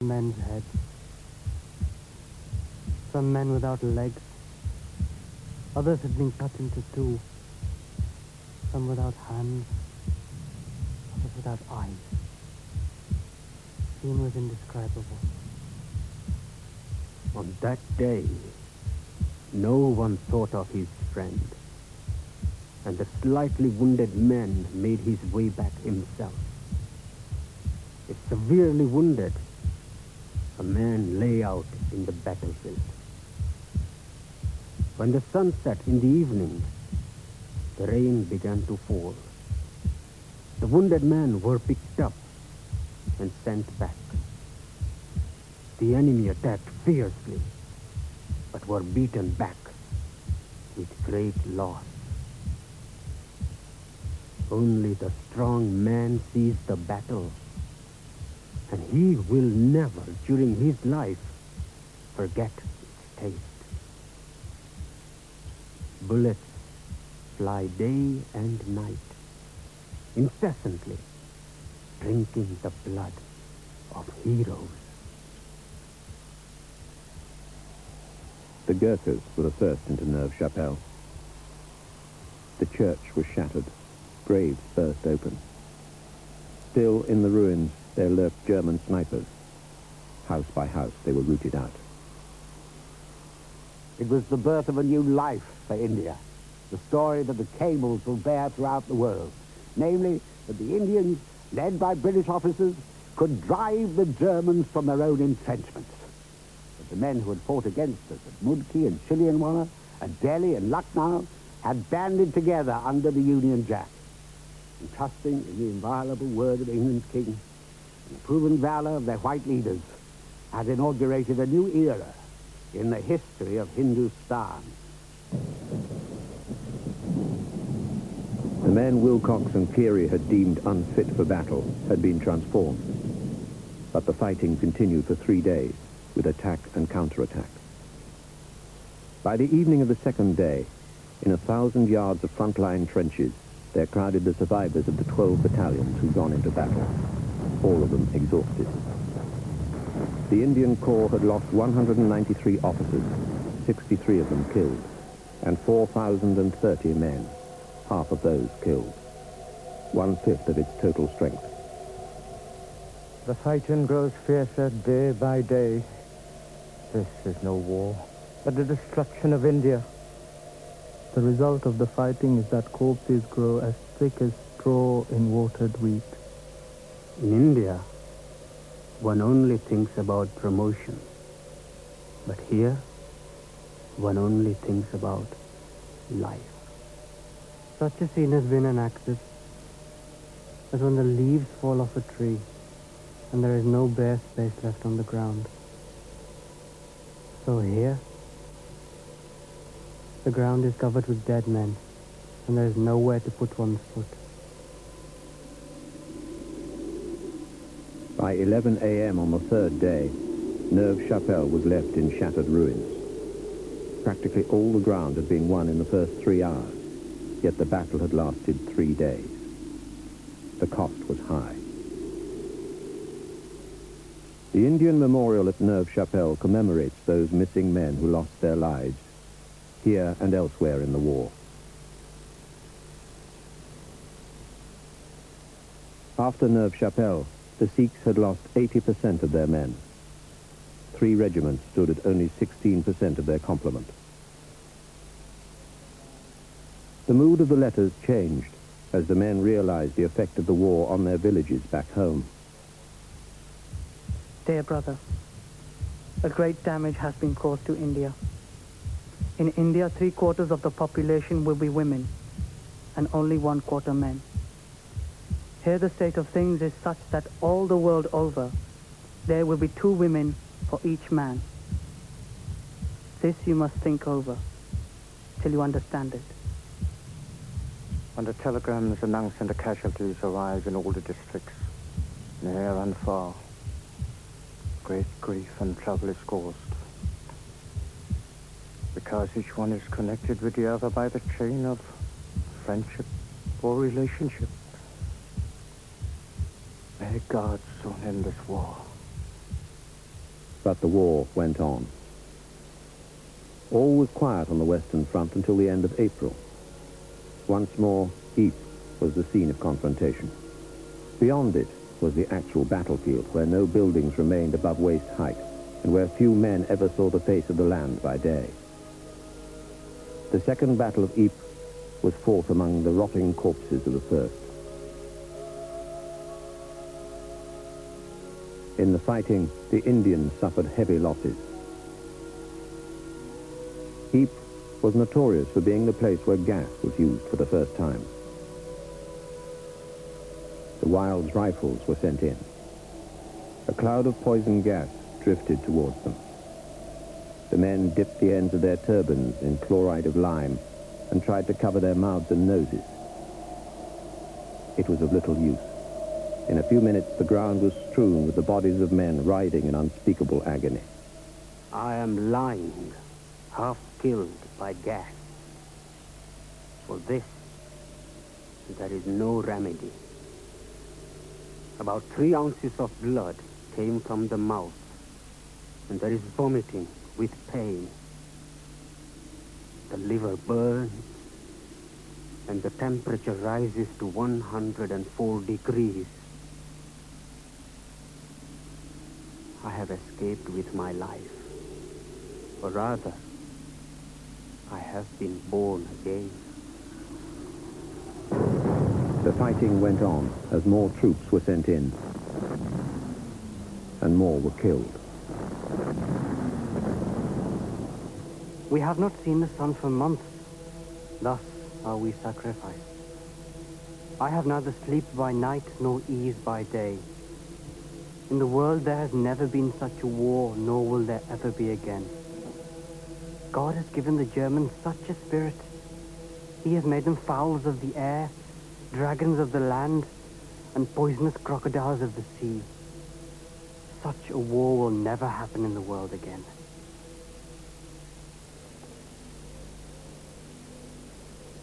men's heads. Some men without legs. Others had been cut into two. Some without hands. Others without eyes. The scene was indescribable. On that day, no one thought of his friend, and the slightly wounded man made his way back himself. If severely wounded, a man lay out in the battlefield. When the sun set in the evening, the rain began to fall. The wounded men were picked up and sent back. The enemy attacked fiercely, but were beaten back with great loss. Only the strong man sees the battle, and he will never, during his life, forget its taste. Bullets fly day and night, incessantly, drinking the blood of heroes. The Gurkhas were the first into Neuve Chapelle. The church was shattered. Graves burst open. Still in the ruins, there lurked German snipers. House by house, they were rooted out. It was the birth of a new life for India. The story that the cables will bear throughout the world. Namely, that the Indians, led by British officers, could drive the Germans from their own entrenchments. But the men who had fought against us at Mudki and Chilianwala, at Delhi and Lucknow, had banded together under the Union Jack, and trusting in the inviolable word of England's king and the proven valor of their white leaders, had inaugurated a new era in the history of Hindustan. The men Wilcox and Peary had deemed unfit for battle had been transformed. But the fighting continued for 3 days, with attack and counterattack. By the evening of the second day, in 1,000 yards of front-line trenches, there crowded the survivors of the 12 battalions who'd gone into battle, all of them exhausted. The Indian Corps had lost 193 officers, 63 of them killed, and 4,030 men, half of those killed, 1/5 of its total strength. The fighting grows fiercer day by day. This is no war, but the destruction of India. The result of the fighting is that corpses grow as thick as straw in watered wheat. In India, one only thinks about promotion. But here, one only thinks about life. Such a scene has been enacted as when the leaves fall off a tree and there is no bare space left on the ground. So here, the ground is covered with dead men, and there is nowhere to put one's foot. By 11 a.m. on the third day, Neuve Chapelle was left in shattered ruins. Practically all the ground had been won in the first 3 hours, yet the battle had lasted 3 days. The cost was high. The Indian Memorial at Neuve Chapelle commemorates those missing men who lost their lives, here and elsewhere in the war. After Neuve Chapelle, the Sikhs had lost 80% of their men. 3 regiments stood at only 16% of their complement. The mood of the letters changed as the men realized the effect of the war on their villages back home. Dear brother, a great damage has been caused to India. In India, 3/4 of the population will be women, and only 1/4 men. Here the state of things is such that all the world over, there will be 2 women for each man. This you must think over, till you understand it. When the telegrams announcing the casualties arrive in all the districts, near and far, great grief and trouble is caused. Because each one is connected with the other by the chain of friendship or relationship. May God soon end this war. But the war went on. All was quiet on the Western Front until the end of April. Once more, Ypres was the scene of confrontation. Beyond it was the actual battlefield, where no buildings remained above waist height, and where few men ever saw the face of the land by day. The Second Battle of Ypres was fought among the rotting corpses of the First. In the fighting, the Indians suffered heavy losses. Ypres was notorious for being the place where gas was used for the first time. The Wild's rifles were sent in. A cloud of poison gas drifted towards them. The men dipped the ends of their turbans in chloride of lime and tried to cover their mouths and noses. It was of little use. In a few minutes, the ground was strewn with the bodies of men writhing in unspeakable agony. I am lying, half killed by gas. For this, there is no remedy. About 3 ounces of blood came from the mouth, and there is vomiting with pain. The liver burns, and the temperature rises to 104 degrees. I have escaped with my life, or rather, I have been born again. The fighting went on as more troops were sent in, and more were killed. We have not seen the sun for months. Thus are we sacrificed. I have neither sleep by night nor ease by day. In the world there has never been such a war, nor will there ever be again. God has given the Germans such a spirit. He has made them fowls of the air, dragons of the land, and poisonous crocodiles of the sea. Such a war will never happen in the world again.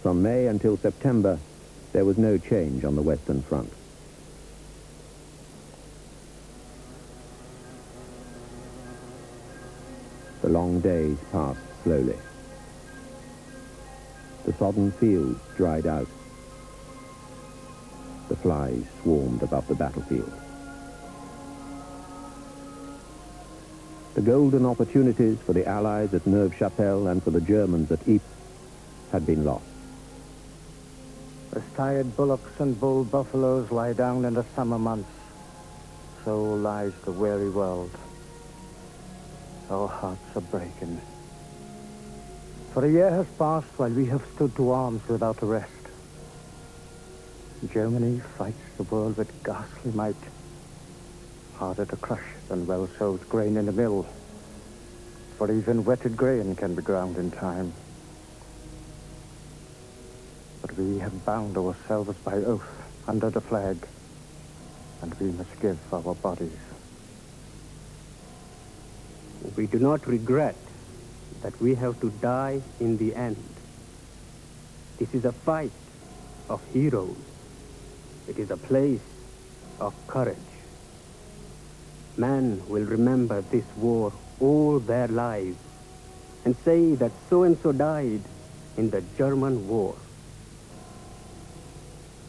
From May until September, there was no change on the Western Front. The long days passed slowly. The sodden fields dried out. The flies swarmed above the battlefield. The golden opportunities for the Allies at Neuve Chapelle and for the Germans at Ypres had been lost. As tired bullocks and bull buffaloes lie down in the summer months, so lies the weary world. Our hearts are breaking. For a year has passed while we have stood to arms without a rest. Germany fights the world with ghastly might, harder to crush than well-sowed grain in a mill, for even wetted grain can be ground in time. But we have bound ourselves by oath under the flag, and we must give our bodies. We do not regret that we have to die in the end. This is a fight of heroes. It is a place of courage. Man will remember this war all their lives and say that so-and-so died in the German war.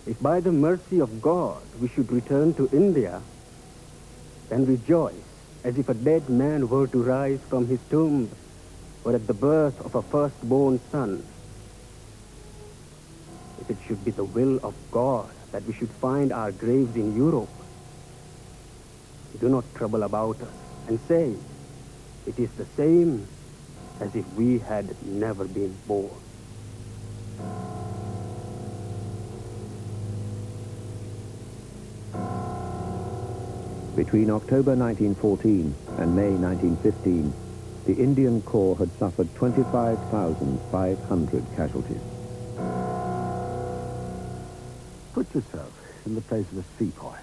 If by the mercy of God we should return to India, then rejoice as if a dead man were to rise from his tomb or at the birth of a firstborn son. If it should be the will of God that we should find our graves in Europe, do not trouble about us and say it is the same as if we had never been born. Between October 1914 and May 1915, the Indian Corps had suffered 25,500 casualties. Put yourself in the place of a sepoy.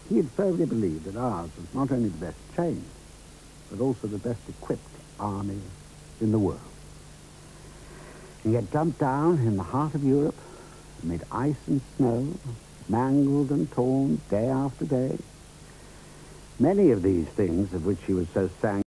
He had firmly believed that ours was not only the best trained, but also the best equipped army in the world. He had jumped down in the heart of Europe, amid ice and snow, mangled and torn day after day. Many of these things of which she was so sanguine